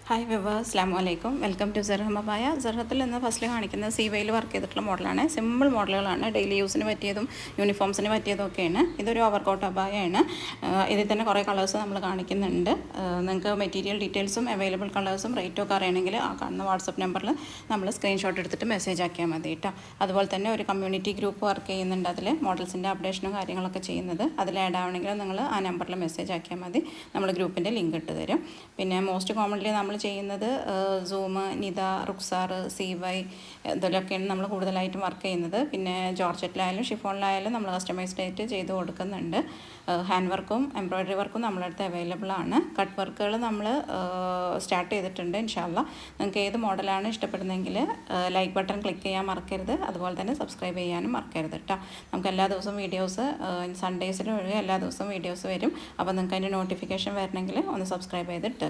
Hi viewers, അസ്സലാമു അലൈക്കും. Welcome to സെർഹം അബായ. സെർഹത്തിൽ നിന്ന് ഫസ്റ്റിൽ കാണിക്കുന്നത് സീവയിൽ വർക്ക് ചെയ്തിട്ടുള്ള മോഡലാണ്. സിമ്പിൾ മോഡലുകളാണ്, ഡെയിലി യൂസിന് പറ്റിയതും യൂണിഫോംസിന് പറ്റിയതും ഒക്കെയാണ്. ഇതൊരു ഓവർകോട്ട് അബായയാണ്. ഇതിൽ തന്നെ കുറേ കളേഴ്സ് നമ്മൾ കാണിക്കുന്നുണ്ട്. നിങ്ങൾക്ക് മെറ്റീരിയൽ ഡീറ്റെയിൽസും അവൈലബിൾ കളേഴ്സും റേറ്റൊക്കെ അറിയണമെങ്കിൽ ആ കാണുന്ന വാട്സപ്പ് നമ്പറിൽ നമ്മൾ സ്ക്രീൻഷോട്ട് എടുത്തിട്ട് മെസ്സേജ് ആക്കിയാൽ മതി കേട്ടോ. അതുപോലെ തന്നെ ഒരു കമ്മ്യൂണിറ്റി ഗ്രൂപ്പ് വർക്ക് ചെയ്യുന്നുണ്ട്. അതിൽ മോഡൽസിൻ്റെ അപ്ഡേഷനും കാര്യങ്ങളൊക്കെ ചെയ്യുന്നത്. അതിൽ ആഡ് ആവണമെങ്കിൽ നിങ്ങൾ ആ നമ്പറിൽ മെസ്സേജ് ആക്കിയാൽ മതി. നമ്മൾ ഗ്രൂപ്പിൻ്റെ ലിങ്ക് ഇട്ട് തരും. പിന്നെ മോസ്റ്റ് കോമൺലി നമ്മൾ ചെയ്യുന്നത് സൂം, നിത, റുക്സാർ, CY ഇതിലൊക്കെയാണ് നമ്മൾ കൂടുതലായിട്ടും വർക്ക് ചെയ്യുന്നത്. പിന്നെ ജോർജറ്റിലായാലും ഷിഫോണിലായാലും നമ്മൾ കസ്റ്റമൈസ്ഡ് ആയിട്ട് ചെയ്ത് കൊടുക്കുന്നുണ്ട്. ഹാൻഡ് വർക്കും എംബ്രോയ്ഡറി വർക്കും നമ്മുടെ അടുത്ത് അവൈലബിൾ ആണ്. കട്ട് വർക്കുകൾ നമ്മൾ സ്റ്റാർട്ട് ചെയ്തിട്ടുണ്ട്. ഇൻഷാല്ലാ നിങ്ങൾക്ക് ഏത് മോഡലാണ് ഇഷ്ടപ്പെടുന്നതെങ്കിൽ ലൈക്ക് ബട്ടൺ ക്ലിക്ക് ചെയ്യാൻ മറക്കരുത്. അതുപോലെ തന്നെ സബ്സ്ക്രൈബ് ചെയ്യാനും മറക്കരുത് കേട്ടോ. നമുക്ക് എല്ലാ ദിവസവും വീഡിയോസ്, സൺഡേസിന് ഒഴികെ എല്ലാ ദിവസവും വീഡിയോസ് വരും. അപ്പോൾ നിങ്ങൾക്ക് അതിൻ്റെ നോട്ടിഫിക്കേഷൻ വരണമെങ്കിൽ ഒന്ന് സബ്സ്ക്രൈബ് ചെയ്തിട്ട്